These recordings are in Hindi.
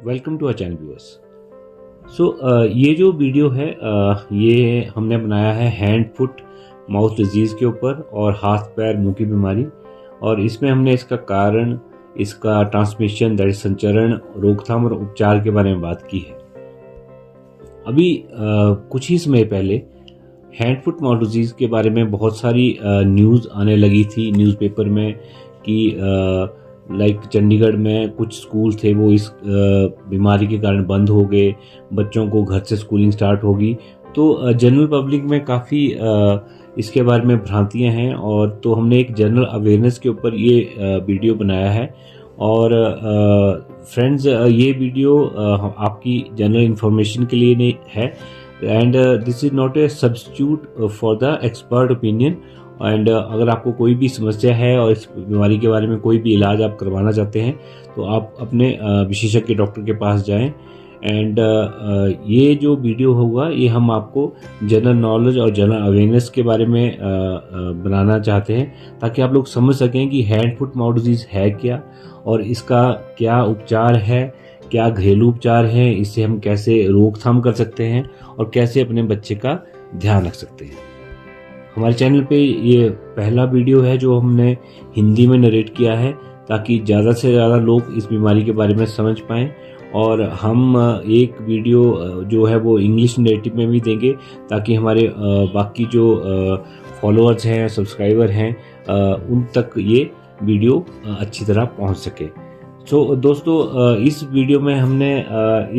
Welcome to our channel viewers. So ये जो वीडियो है ये हमने बनाया है हैंड फुट माउथ डिजीज़ के ऊपर और हाथ पैर मुंह की बीमारी, और इसमें हमने इसका कारण, इसका ट्रांसमिशन, दैट संचरण, रोकथाम और उपचार के बारे में बात की है। अभी कुछ ही समय पहले हैंड फुट माउथ डिजीज़ के बारे में बहुत सारी न्यूज़ आने लगी थी न्यूज़पेपर में कि लाइक चंडीगढ़ में कुछ स्कूल थे वो इस बीमारी के कारण बंद हो गए, बच्चों को घर से स्कूलिंग स्टार्ट होगी। तो जनरल पब्लिक में काफ़ी इसके बारे में भ्रांतियां हैं, और तो हमने एक जनरल अवेयरनेस के ऊपर ये वीडियो बनाया है। और फ्रेंड्स, ये वीडियो आपकी जनरल इंफॉर्मेशन के लिए नहीं है, and this is not a substitute for the expert opinion. And अगर आपको कोई भी समस्या है और इस बीमारी के बारे में कोई भी इलाज आप करवाना चाहते हैं तो आप अपने विशेषज्ञ डॉक्टर के पास जाएं। एंड ये जो वीडियो होगा ये हम आपको जनरल नॉलेज और जनरल अवेयरनेस के बारे में बनाना चाहते हैं, ताकि आप लोग समझ सकें कि हैंड फुट माउथ डिजीज़ है क्या और इसका क्या उपचार है, क्या घरेलू उपचार है, इससे हम कैसे रोकथाम कर सकते हैं और कैसे अपने बच्चे का ध्यान रख सकते हैं। हमारे चैनल पे ये पहला वीडियो है जो हमने हिंदी में नरेट किया है, ताकि ज़्यादा से ज़्यादा लोग इस बीमारी के बारे में समझ पाएँ। और हम एक वीडियो जो है वो इंग्लिश नरेटिव में भी देंगे, ताकि हमारे बाकी जो फॉलोअर्स हैं, सब्सक्राइबर हैं, उन तक ये वीडियो अच्छी तरह पहुंच सके। सो दोस्तों, इस वीडियो में हमने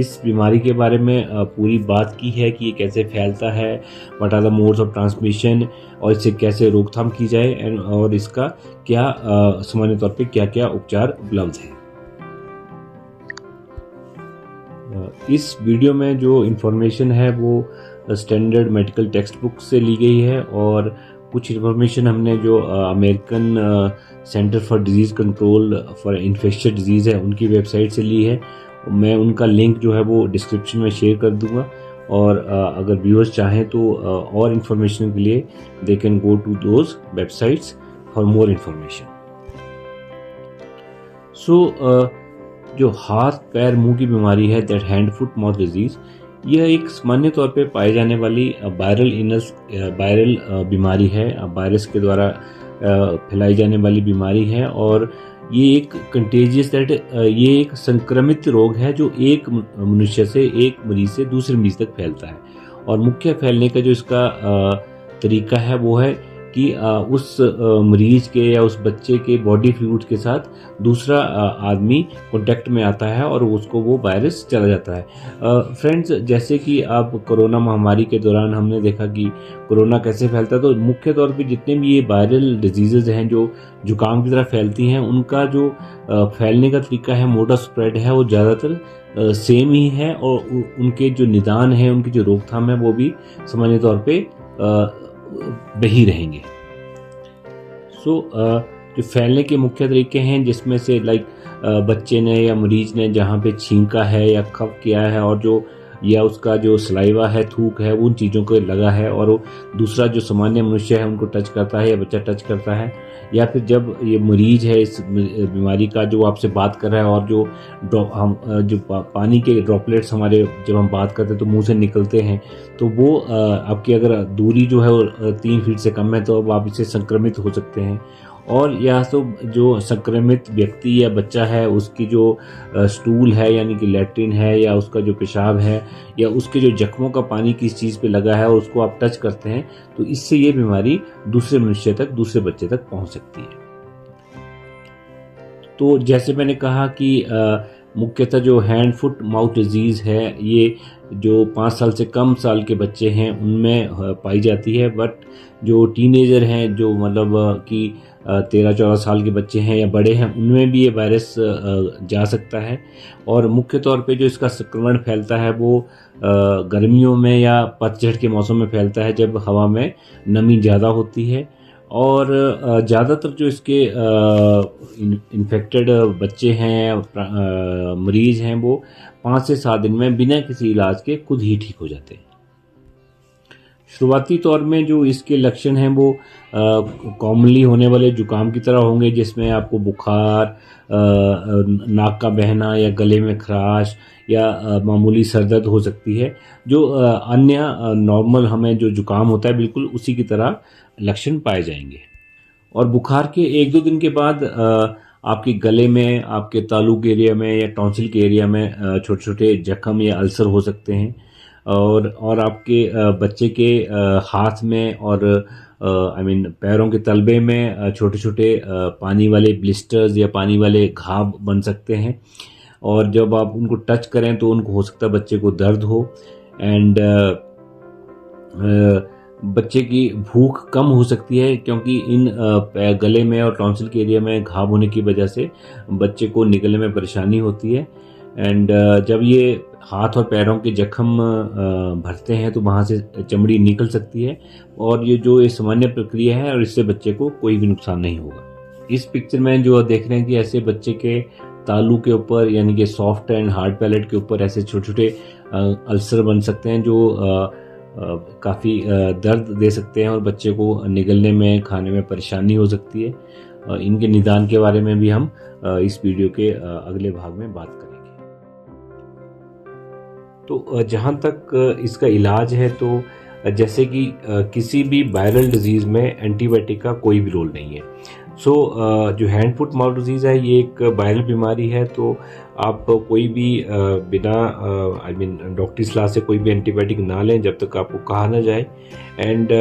इस बीमारी के बारे में पूरी बात की है कि ये कैसे फैलता है, what are the modes of transmission, और इससे कैसे रोकथाम की जाए, और इसका क्या सामान्य तौर पे क्या क्या उपचार उपलब्ध है। इस वीडियो में जो इन्फॉर्मेशन है वो स्टैंडर्ड मेडिकल टेक्स्ट बुक से ली गई है, और कुछ इन्फॉर्मेशन हमने जो American centre for disease control for infectious disease है उनकी वेबसाइट से ली है। मैं उनका लिंक जो है वो डिस्क्रिप्शन में शेयर कर दूंगा, और अगर व्यूअर्स चाहें तो और इन्फॉर्मेशन के लिए they can go to those websites for more information. So जो हाथ पैर मुंह की बीमारी है, that hand foot mouth disease, यह एक सामान्य तौर पे पाई जाने वाली वायरल बीमारी है, वायरस के द्वारा फैलाई जाने वाली बीमारी है। और ये एक कंटेजियस ये एक संक्रमित रोग है जो एक मनुष्य से, एक मरीज से दूसरे मरीज तक फैलता है। और मुख्य फैलने का जो इसका तरीका है वो है कि उस मरीज के या उस बच्चे के बॉडी फ्लूइड के साथ दूसरा आदमी कांटेक्ट में आता है और उसको वो वायरस चला जाता है। फ्रेंड्स, जैसे कि आप कोरोना महामारी के दौरान हमने देखा कि कोरोना कैसे फैलता है, तो मुख्य तौर पे जितने भी ये वायरल डिजीज़ेज हैं जो जुकाम की तरह फैलती हैं, उनका जो फैलने का तरीका है, मोड ऑफ स्प्रेड है, वो ज़्यादातर सेम ही है, और उनके जो निदान है, उनकी जो रोकथाम है वो भी सामान्य तौर पर वही रहेंगे। सो जो फैलने के मुख्य तरीके हैं, जिसमें से लाइक बच्चे ने या मरीज ने जहाँ पे छींका है या कफ किया है, और जो या उसका जो सलाइवा है, थूक है, उन चीज़ों को लगा है, और वो दूसरा जो सामान्य मनुष्य है उनको टच करता है या बच्चा टच करता है, या फिर जब ये मरीज है इस बीमारी का जो आपसे बात कर रहा है, और जो पानी के ड्रॉपलेट्स हमारे जब हम बात करते हैं तो मुंह से निकलते हैं, तो वो आपकी अगर दूरी जो है वो 3 फीट से कम है तो अब आप इससे संक्रमित हो सकते हैं। और या तो जो संक्रमित व्यक्ति या बच्चा है उसकी जो स्टूल है, यानी कि लैट्रिन है, या उसका जो पेशाब है, या उसके जो जख्मों का पानी किस चीज़ पे लगा है और उसको आप टच करते हैं, तो इससे ये बीमारी दूसरे मनुष्य तक, दूसरे बच्चे तक पहुंच सकती है। तो जैसे मैंने कहा कि मुख्यतः जो हैंड फुट माउथ डिजीज़ है ये जो 5 साल से कम साल के बच्चे हैं उनमें पाई जाती है, बट जो टीनेजर हैं, जो मतलब कि 13-14 साल के बच्चे हैं या बड़े हैं, उनमें भी ये वायरस जा सकता है। और मुख्य तौर पे जो इसका संक्रमण फैलता है वो गर्मियों में या पतझड़ के मौसम में फैलता है, जब हवा में नमी ज़्यादा होती है। और ज़्यादातर जो इसके इन्फेक्टेड बच्चे हैं, मरीज़ हैं, वो 5 से 7 दिन में बिना किसी इलाज के खुद ही ठीक हो जाते हैं। शुरुआती तौर में जो इसके लक्षण हैं वो कॉमनली होने वाले जुकाम की तरह होंगे, जिसमें आपको बुखार, नाक का बहना या गले में खराश या मामूली सरदर्द हो सकती है। जो अन्य नॉर्मल हमें जो जुकाम होता है बिल्कुल उसी की तरह लक्षण पाए जाएंगे। और बुखार के 1-2 दिन के बाद आपके गले में, आपके तालू के एरिया में या टॉन्सिल के एरिया में छोटे छोटे जख्म या अल्सर हो सकते हैं। और आपके बच्चे के हाथ में और पैरों के तलबे में छोटे छोटे पानी वाले ब्लिस्टर्स या पानी वाले घाव बन सकते हैं। और जब आप उनको टच करें तो उनको हो सकता है बच्चे को दर्द हो। एंड बच्चे की भूख कम हो सकती है, क्योंकि इन गले में और टॉन्सिल के एरिया में घाव होने की वजह से बच्चे को निगलने में परेशानी होती है। एंड जब ये हाथ और पैरों के जख्म भरते हैं तो वहाँ से चमड़ी निकल सकती है, और ये सामान्य प्रक्रिया है और इससे बच्चे को कोई भी नुकसान नहीं होगा। इस पिक्चर में जो देख रहे हैं कि ऐसे बच्चे के तालू के ऊपर, यानी कि सॉफ्ट एंड हार्ड पैलेट के ऊपर ऐसे छोटे छोटे अल्सर बन सकते हैं जो काफ़ी दर्द दे सकते हैं और बच्चे को निगलने में, खाने में परेशानी हो सकती है। इनके निदान के बारे में भी हम इस वीडियो के अगले भाग में बात करेंगे। तो जहाँ तक इसका इलाज है, तो जैसे कि किसी भी वायरल डिजीज़ में एंटीबायोटिक का कोई भी रोल नहीं है। जो हैंड फुट माउथ डिजीज़ है, ये एक वायरल बीमारी है। तो आप कोई भी बिना डॉक्टरी सलाह से कोई भी एंटीबायोटिक ना लें जब तक आपको कहा ना जाए। एंड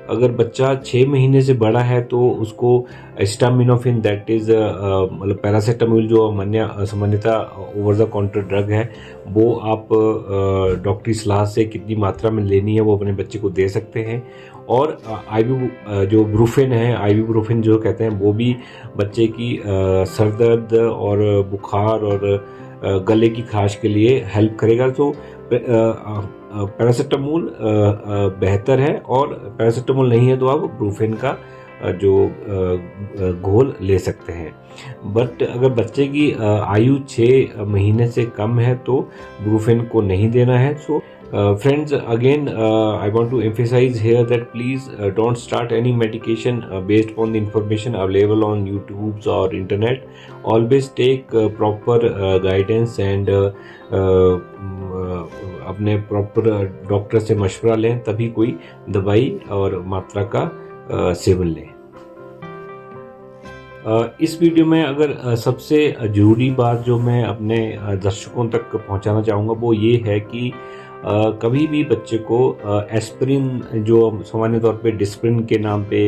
अगर बच्चा 6 महीने से बड़ा है तो उसको एस्टामिनोफिन, दैट इज़ मतलब पैरासीटामोल, जो सामान्यतः ओवर द काउंटर ड्रग है, वो आप डॉक्टरी सलाह से कितनी मात्रा में लेनी है वो अपने बच्चे को दे सकते हैं। और जो ब्रूफिन है, आइबुप्रोफेन जो कहते हैं, वो भी बच्चे की सर दर्द और बुखार और गले की खराश के लिए हेल्प करेगा। तो पैरासीटामोल बेहतर है, और पैरासीटामोल नहीं है तो आप ब्रूफिन का जो घोल ले सकते हैं। बट अगर बच्चे की आयु 6 महीने से कम है तो ब्रूफिन को नहीं देना है। सो friends, again I want to emphasize here that please don't start any medication based on the information available on YouTube or internet. Always take proper guidance and अपने प्रॉपर डॉक्टर से मशवरा लें, तभी कोई दवाई और मात्रा का सेवन लें। इस वीडियो में अगर सबसे ज़रूरी बात जो मैं अपने दर्शकों तक पहुंचाना चाहूँगा वो ये है कि कभी भी बच्चे को एस्प्रिन, जो सामान्य तौर पे डिस्प्रिन के नाम पे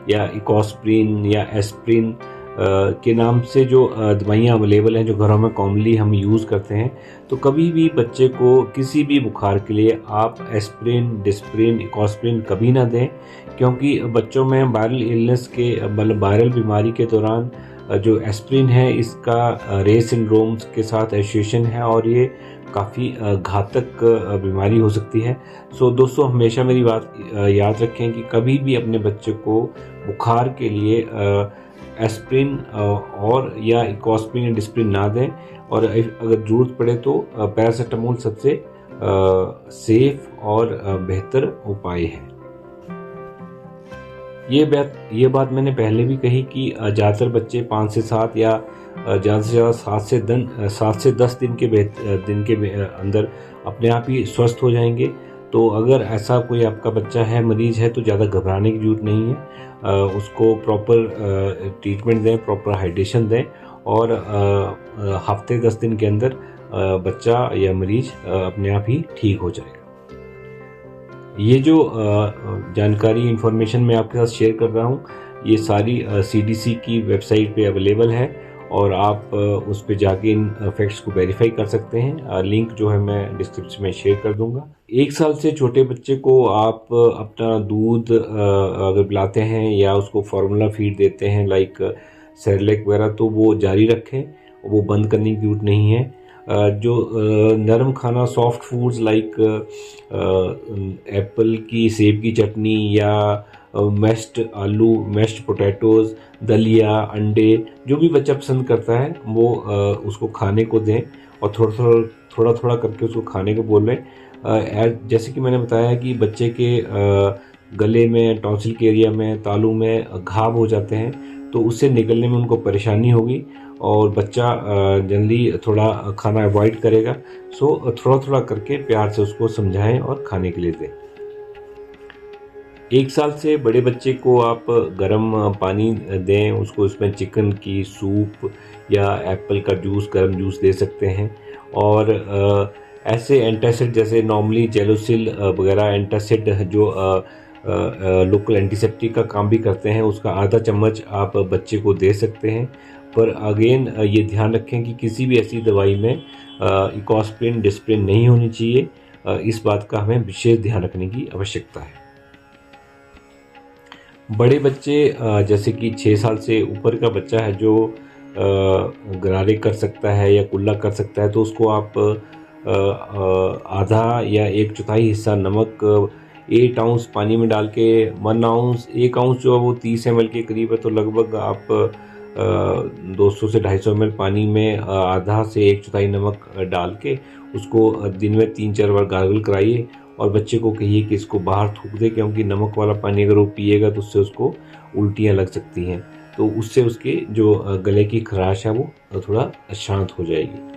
या इकोस्प्रिन या एस्प्रिन के नाम से जो दवाइयाँ अवेलेबल हैं, जो घरों में कॉमनली हम यूज़ करते हैं, तो कभी भी बच्चे को किसी भी बुखार के लिए आप एस्प्रिन, डिस्प्रिन, इकोस्प्रिन कभी ना दें, क्योंकि बच्चों में वायरल इलनेस के, मतलब वायरल बीमारी के दौरान जो एस्प्रिन है, इसका रे सिंड्रोम के साथ एसोसिएशन है और ये काफ़ी घातक बीमारी हो सकती है। सो दोस्तों, हमेशा मेरी बात याद रखें कि कभी भी अपने बच्चे को बुखार के लिए एस्प्रिन और या इकोस्प्रिन या डिस्प्रिन ना दें, और अगर ज़रूरत पड़े तो पैरासीटामोल सबसे सेफ और बेहतर उपाय है। ये बात मैंने पहले भी कही कि ज़्यादातर बच्चे 5 से 7 या ज़्यादा से ज़्यादा 7 से 10 दिन के अंदर अपने आप ही स्वस्थ हो जाएंगे। तो अगर ऐसा कोई आपका बच्चा है, मरीज है, तो ज़्यादा घबराने की जरूरत नहीं है। उसको प्रॉपर ट्रीटमेंट दें, प्रॉपर हाइड्रेशन दें, और हफ्ते 10 दिन के अंदर बच्चा या मरीज अपने आप ही ठीक हो जाएगा। ये जो जानकारी, इंफॉर्मेशन मैं आपके साथ शेयर कर रहा हूँ, ये सारी CDC की वेबसाइट पे अवेलेबल है, और आप उस पे जाके इन फैक्ट्स को वेरीफाई कर सकते हैं। लिंक जो है मैं डिस्क्रिप्शन में शेयर कर दूंगा। 1 साल से छोटे बच्चे को आप अपना दूध अगर पिलाते हैं या उसको फार्मूला फीड देते हैं, लाइक सेरेलैक वगैरह, तो वो जारी रखें, वो बंद करने की जरूरत नहीं है। जो नरम खाना, सॉफ्ट फूड्स लाइक एप्पल की, सेब की चटनी या मैश्ड आलू, मैश्ड पोटैटोज़, दलिया, अंडे, जो भी बच्चा पसंद करता है वो उसको खाने को दें, और थोड़ा थोड़ा करके उसको खाने को बोलें। जैसे कि मैंने बताया कि बच्चे के गले में, टॉन्सिल के एरिया में, तालू में घाव हो जाते हैं, तो उससे निकलने में उनको परेशानी होगी और बच्चा जनरली थोड़ा खाना अवॉइड करेगा। सो थोड़ा थोड़ा करके प्यार से उसको समझाएं और खाने के लिए दें। 1 साल से बड़े बच्चे को आप गर्म पानी दें, उसको उसमें चिकन की सूप या एप्पल का जूस, गर्म जूस दे सकते हैं। और ऐसे एंटासिड जैसे नॉर्मली जेलोसिल वगैरह एंटासिड जो लोकल एंटीसेप्टिक का काम भी करते हैं, उसका आधा चम्मच आप बच्चे को दे सकते हैं। पर अगेन ये ध्यान रखें कि किसी भी ऐसी दवाई में इकोस्प्रिन, डिस्प्रिन नहीं होनी चाहिए। इस बात का हमें विशेष ध्यान रखने की आवश्यकता है। बड़े बच्चे जैसे कि 6 साल से ऊपर का बच्चा है जो गरारे कर सकता है या कुल्ला कर सकता है, तो उसको आप आधा या 1/4 हिस्सा नमक 8 आउंस पानी में डाल के 1 आउंस 1 आउंस जो है वो 30 ml के करीब है, तो लगभग आप 200 से 250 ml पानी में आधा से 1/4 नमक डाल के उसको दिन में 3-4 बार गार्गल कराइए और बच्चे को कहिए कि इसको बाहर थूक दे, क्योंकि नमक वाला पानी अगर वो पिएगा तो उससे उसको उल्टियाँ लग सकती हैं। तो उससे उसके जो गले की खराश है वो थोड़ा शांत हो जाएगी।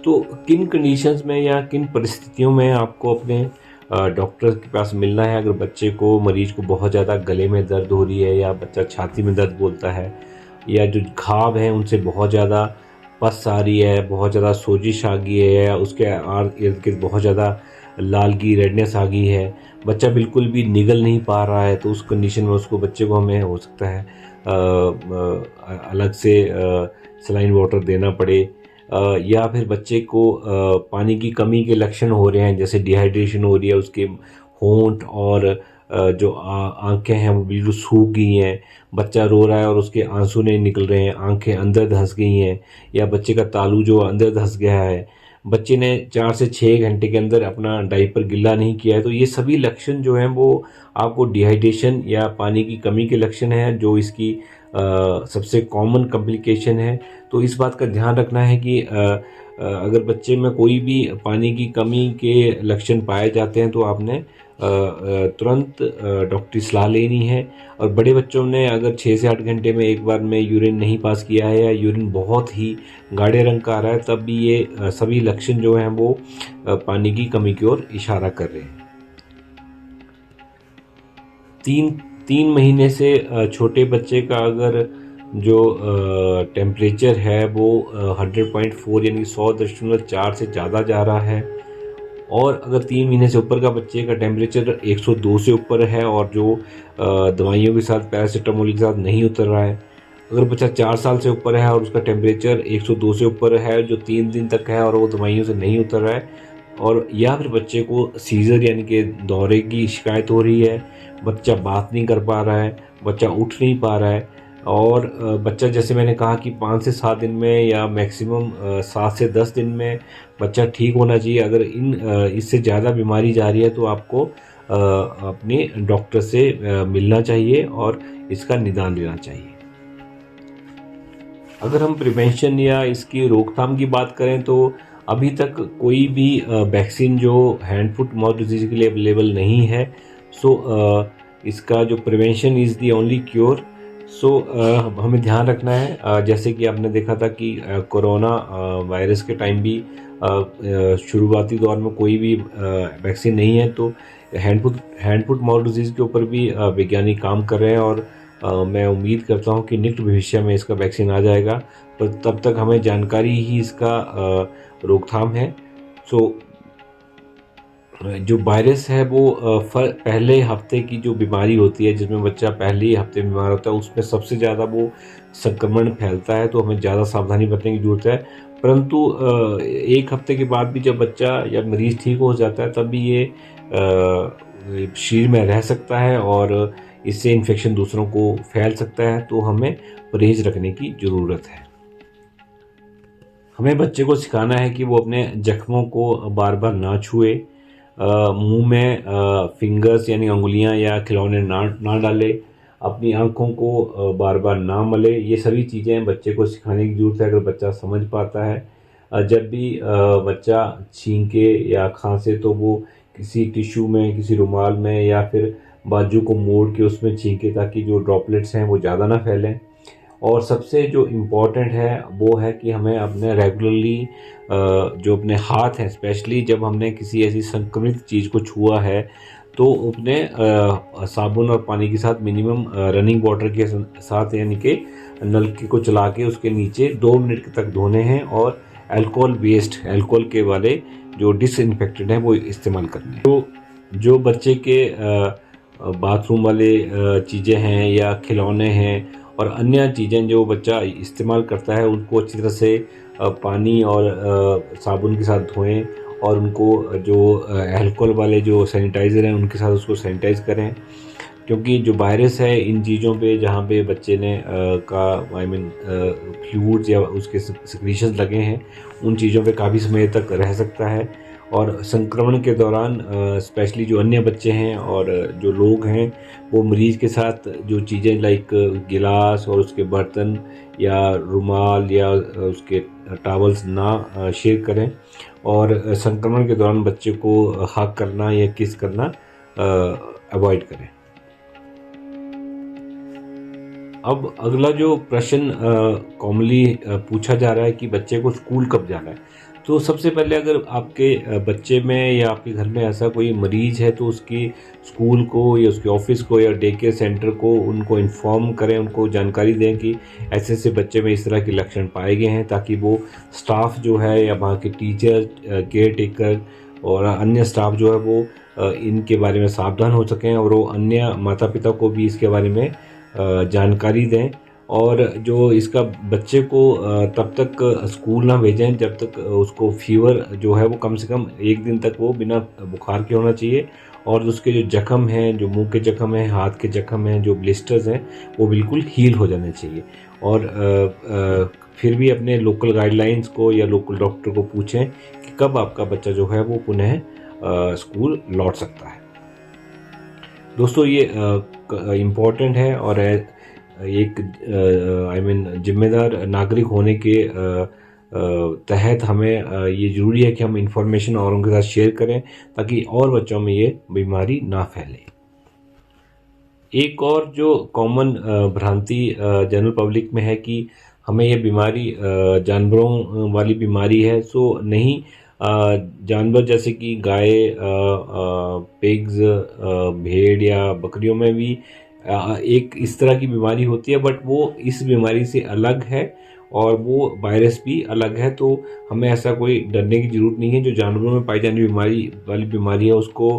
तो किन कंडीशंस में या किन परिस्थितियों में आपको अपने डॉक्टर के पास मिलना है? अगर बच्चे को, मरीज को बहुत ज़्यादा गले में दर्द हो रही है या बच्चा छाती में दर्द बोलता है या जो घाव हैं उनसे बहुत ज़्यादा पस आ रही है, बहुत ज़्यादा सोजिश आ गई है या उसके इर्द गिर्द बहुत ज़्यादा लालगी, रेडनेस आ गई है, बच्चा बिल्कुल भी निगल नहीं पा रहा है, तो उस कंडीशन में उसको बच्चे को हमें हो सकता है अलग से सलाइन वाटर देना पड़े। या फिर बच्चे को पानी की कमी के लक्षण हो रहे हैं, जैसे डिहाइड्रेशन हो रही है, उसके होंठ और जो आंखें हैं वो बिल्कुल सूख गई हैं, बच्चा रो रहा है और उसके आंसू नहीं निकल रहे हैं, आंखें अंदर धंस गई हैं, या बच्चे का तालू जो अंदर धंस गया है, बच्चे ने 4 से 6 घंटे के अंदर अपना डायपर गिला नहीं किया है, तो ये सभी लक्षण जो हैं वो आपको डिहाइड्रेशन या पानी की कमी के लक्षण हैं, जो इसकी सबसे कॉमन कॉम्प्लिकेशन है। तो इस बात का ध्यान रखना है कि अगर बच्चे में कोई भी पानी की कमी के लक्षण पाए जाते हैं तो आपने तुरंत डॉक्टरी सलाह लेनी है। और बड़े बच्चों ने अगर 6 से 8 घंटे में एक बार में यूरिन नहीं पास किया है या यूरिन बहुत ही गाढ़े रंग का आ रहा है, तब भी ये सभी लक्षण जो हैं वो पानी की कमी की ओर इशारा कर रहे हैं। 3 महीने से छोटे बच्चे का अगर जो टेम्परेचर है वो 100.4 यानी 100.4 से ज़्यादा जा रहा है, और अगर 3 महीने से ऊपर का बच्चे का टेम्परेचर 102 से ऊपर है और जो दवाइयों के साथ, पैरासीटामोल के साथ नहीं उतर रहा है, अगर बच्चा 4 साल से ऊपर है और उसका टेम्परेचर 102 से ऊपर है जो 3 दिन तक है और वो दवाइयों से नहीं उतर रहा है, और या फिर बच्चे को सीजर यानी कि दौरे की शिकायत हो रही है, बच्चा बात नहीं कर पा रहा है, बच्चा उठ नहीं पा रहा है, और बच्चा, जैसे मैंने कहा कि 5 से 7 दिन में या मैक्सिमम 7 से 10 दिन में बच्चा ठीक होना चाहिए। अगर इससे ज़्यादा बीमारी जा रही है तो आपको अपने डॉक्टर से मिलना चाहिए और इसका निदान लेना चाहिए। अगर हम प्रिवेंशन या इसकी रोकथाम की बात करें तो अभी तक कोई भी वैक्सीन जो हैंड फुट माउथ डिजीज के लिए अवेलेबल नहीं है। सो इसका जो prevention is the only cure. So हमें ध्यान रखना है, जैसे कि आपने देखा था कि कोरोना वायरस के टाइम भी शुरुआती दौर में कोई भी वैक्सीन नहीं है, तो हैंड फुट माउथ डिजीज़ के ऊपर भी वैज्ञानिक काम कर रहे हैं, और मैं उम्मीद करता हूं कि निकट भविष्य में इसका वैक्सीन आ जाएगा, पर तब तक हमें जानकारी ही इसका रोकथाम है। सो जो वायरस है वो पहले हफ्ते की जो बीमारी होती है, जिसमें बच्चा पहले ही हफ्ते बीमार होता है, उसमें सबसे ज़्यादा वो संक्रमण फैलता है, तो हमें ज़्यादा सावधानी बरतने की ज़रूरत है। परंतु 1 हफ्ते के बाद भी जब बच्चा या मरीज़ ठीक हो जाता है, तब भी ये शरीर में रह सकता है और इससे इन्फेक्शन दूसरों को फैल सकता है, तो हमें परहेज रखने की ज़रूरत है। हमें बच्चे को सिखाना है कि वो अपने जख्मों को बार बार ना छुए, मुंह में फिंगर्स यानी उंगलियां या खिलौने ना डाले, अपनी आंखों को बार बार ना मले। ये सभी चीज़ें बच्चे को सिखाने की ज़रूरत है। अगर बच्चा समझ पाता है जब भी बच्चा छींके या खांसे तो वो किसी टिश्यू में, किसी रुमाल में या फिर बाजू को मोड़ के उसमें छींके, ताकि जो ड्रॉपलेट्स हैं वो ज़्यादा ना फैलें। और सबसे जो इम्पॉर्टेंट है वो है कि हमें अपने रेगुलरली जो अपने हाथ हैं, स्पेशली जब हमने किसी ऐसी संक्रमित चीज़ को छुआ है, तो अपने साबुन और पानी के साथ मिनिमम रनिंग वाटर के साथ, यानी कि नलके को चला के उसके नीचे 2 मिनट तक धोने हैं, और अल्कोहल के वाले जो डिसइंफेक्टेड हैं वो इस्तेमाल करने हैं। तो जो बच्चे के बाथरूम वाले चीज़ें हैं या खिलौने हैं और अन्य चीज़ें जो बच्चा इस्तेमाल करता है, उनको अच्छी तरह से पानी और साबुन के साथ धोएं, और उनको जो अल्कोहल वाले जो सैनिटाइज़र हैं उनके साथ उसको सैनिटाइज़ करें। क्योंकि जो वायरस है इन चीज़ों पे, जहाँ पे बच्चे ने फ्लूइड्स या उसके सिक्रीशंस लगे हैं, उन चीज़ों पे काफ़ी समय तक रह सकता है। और संक्रमण के दौरान स्पेशली जो अन्य बच्चे हैं और जो लोग हैं, वो मरीज़ के साथ जो चीज़ें लाइक गिलास और उसके बर्तन या रुमाल या उसके टॉवल्स ना शेयर करें, और संक्रमण के दौरान बच्चे को हग करना या किस करना अवॉइड करें। अब अगला जो प्रश्न कॉमनली पूछा जा रहा है कि बच्चे को स्कूल कब जाना है। तो सबसे पहले अगर आपके बच्चे में या आपके घर में ऐसा कोई मरीज़ है, तो उसकी स्कूल को या उसके ऑफिस को या डे केयर सेंटर को उनको इन्फॉर्म करें, उनको जानकारी दें कि ऐसे ऐसे बच्चे में इस तरह के लक्षण पाए गए हैं, ताकि वो स्टाफ जो है या वहाँ के टीचर, केयर टेकर और अन्य स्टाफ जो है वो इनके बारे में सावधान हो सकें, और वो अन्य माता पिता को भी इसके बारे में जानकारी दें। और जो इसका बच्चे को तब तक स्कूल ना भेजें जब तक उसको फीवर जो है वो कम से कम 1 दिन तक वो बिना बुखार के होना चाहिए, और उसके जो जख्म हैं, जो मुंह के जख्म हैं, हाथ के जख्म हैं, जो ब्लिस्टर्स हैं, वो बिल्कुल हील हो जाने चाहिए। और फिर भी अपने लोकल गाइडलाइंस को या लोकल डॉक्टर को पूछें कि कब आपका बच्चा जो है वो पुनः स्कूल लौट सकता है। दोस्तों ये इम्पॉर्टेंट है, और एक जिम्मेदार नागरिक होने के तहत हमें ये ज़रूरी है कि हम इंफॉर्मेशन औरों के साथ शेयर करें, ताकि और बच्चों में ये बीमारी ना फैले। एक और जो कॉमन भ्रांति जनरल पब्लिक में है कि हमें ये बीमारी जानवरों वाली बीमारी है। सो नहीं, जानवर जैसे कि गाय, पिग्स, भेड़ या बकरियों में भी एक इस तरह की बीमारी होती है, बट वो इस बीमारी से अलग है और वो वायरस भी अलग है। तो हमें ऐसा कोई डरने की ज़रूरत नहीं है। जो जानवरों में पाई जाने वाली बीमारी है उसको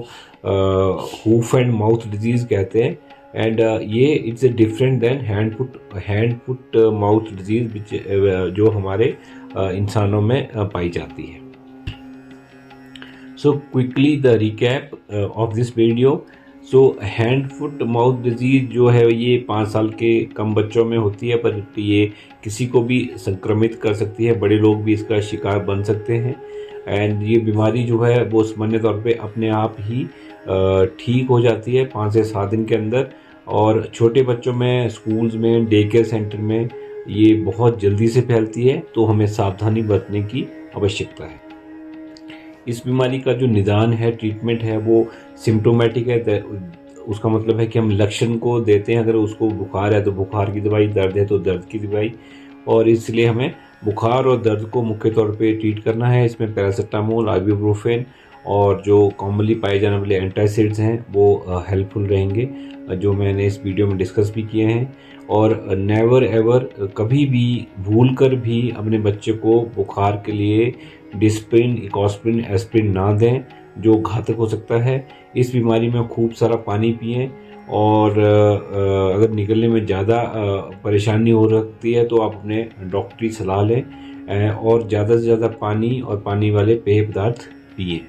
हूफ एंड माउथ डिजीज़ कहते हैं, एंड ये it's different than hand foot mouth disease जो हमारे इंसानों में पाई जाती है। So quickly the recap of this video. So hand foot mouth disease जो है ये 5 साल के कम बच्चों में होती है, पर ये किसी को भी संक्रमित कर सकती है, बड़े लोग भी इसका शिकार बन सकते हैं। एंड ये बीमारी जो है वो सामान्य तौर पे अपने आप ही ठीक हो जाती है 5 से 7 दिन के अंदर, और छोटे बच्चों में, स्कूल्स में, डे केयर सेंटर में ये बहुत जल्दी से फैलती है। तो हमें सावधानी बरतने की आवश्यकता है। इस बीमारी का जो निदान है, ट्रीटमेंट है, वो सिम्टोमेटिक है। उसका मतलब है कि हम लक्षण को देते हैं। अगर उसको बुखार है तो बुखार की दवाई, दर्द है तो दर्द की दवाई, और इसलिए हमें बुखार और दर्द को मुख्य तौर पे ट्रीट करना है। इसमें पैरासीटामोल, आइबुप्रोफेन और जो कॉमनली पाए जाने वाले एंटासिड्स हैं वो हेल्पफुल रहेंगे, जो मैंने इस वीडियो में डिस्कस भी किए हैं। और नेवर एवर कभी भी भूल कर भी अपने बच्चे को बुखार के लिए डिस्प्रिन, इकोस्प्रिन, एस्प्रिन ना दें, जो घातक हो सकता है। इस बीमारी में खूब सारा पानी पिएं, और अगर निकलने में ज़्यादा परेशानी हो सकती है तो आप अपने डॉक्टरी सलाह लें, और ज़्यादा से ज़्यादा पानी और पानी वाले पेय पदार्थ पिए।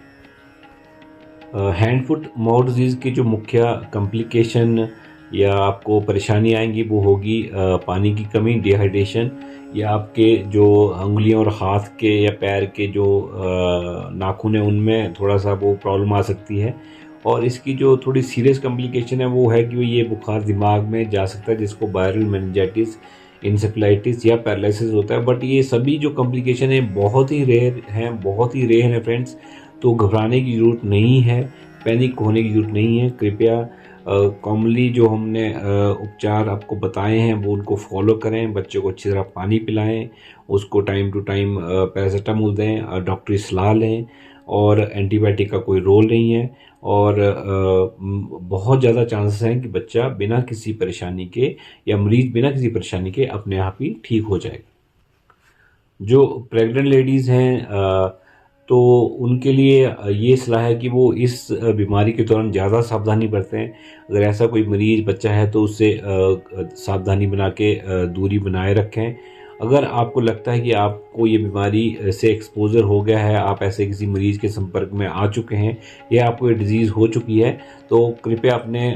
हैंड फुट माउथ डिजीज़ की जो मुख्य कॉम्प्लिकेशन या आपको परेशानी आएंगी वो होगी पानी की कमी, डिहाइड्रेशन, या आपके जो उंगलियों और हाथ के या पैर के जो नाखून हैं उनमें थोड़ा सा वो प्रॉब्लम आ सकती है। और इसकी जो थोड़ी सीरियस कॉम्प्लिकेशन है वो है कि ये बुखार दिमाग में जा सकता है, जिसको वायरल मेनिंजाइटिस इंसेफ्लाइटिस या पैरालिसिस होता है। बट ये सभी जो कॉम्प्लिकेशन है बहुत ही रेयर हैं, बहुत ही रेयर हैं फ्रेंड्स। तो घबराने की ज़रूरत नहीं है, पैनिक होने की ज़रूरत नहीं है। कृपया कॉमनली जो हमने उपचार आपको बताए हैं वो उनको फॉलो करें। बच्चों को अच्छी तरह पानी पिलाएं, उसको टाइम टू टाइम पैरासीटामोल दें, डॉक्टरी सलाह लें, और एंटीबायोटिक का कोई रोल नहीं है। और बहुत ज़्यादा चांसेस हैं कि बच्चा बिना किसी परेशानी के या मरीज बिना किसी परेशानी के अपने आप ही ठीक हो जाएगा। जो प्रेग्नेंट लेडीज़ हैं तो उनके लिए ये सलाह है कि वो इस बीमारी के दौरान ज़्यादा सावधानी बरतें। अगर ऐसा कोई मरीज़ बच्चा है तो उससे सावधानी बना के दूरी बनाए रखें। अगर आपको लगता है कि आपको ये बीमारी से एक्सपोज़र हो गया है, आप ऐसे किसी मरीज़ के संपर्क में आ चुके हैं या आपको ये डिज़ीज़ हो चुकी है, तो कृपया अपने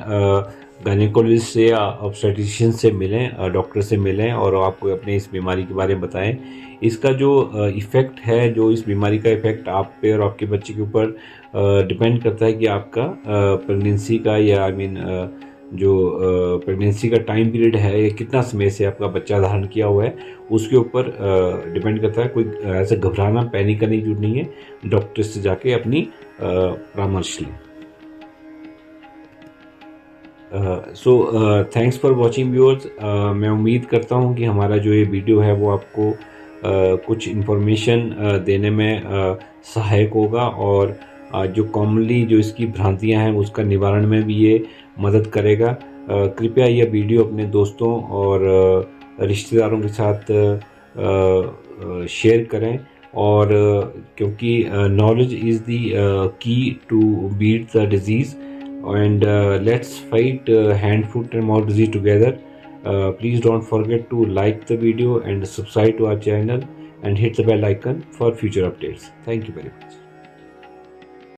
गायनेकोलॉजिस्ट से या ऑब्स्टेट्रिशियन से मिलें, डॉक्टर से मिलें और आपको अपने इस बीमारी के बारे में बताएं। इसका जो इफ़ेक्ट है, जो इस बीमारी का इफ़ेक्ट आप पे और आपके बच्चे के ऊपर डिपेंड करता है कि आपका प्रेगनेंसी का या जो प्रेगनेंसी का टाइम पीरियड है, ये कितना समय से आपका बच्चा धारण किया हुआ है, उसके ऊपर डिपेंड करता है। कोई ऐसे घबराना, पैनिक करने की जरूरत नहीं है। डॉक्टर से जाके अपनी परामर्श लें। Thanks for watching viewers. मैं उम्मीद करता हूँ कि हमारा जो ये वीडियो है वो आपको कुछ इन्फॉर्मेशन देने में सहायक होगा, और जो कॉमनली जो इसकी भ्रांतियाँ हैं उसका निवारण में भी ये मदद करेगा। कृपया यह वीडियो अपने दोस्तों और रिश्तेदारों के साथ शेयर करें, और क्योंकि knowledge is the key to beat the disease, and let's fight hand, foot and mouth disease together. Please don't forget to like the video and subscribe to our channel and hit the bell icon for future updates. Thank you very much.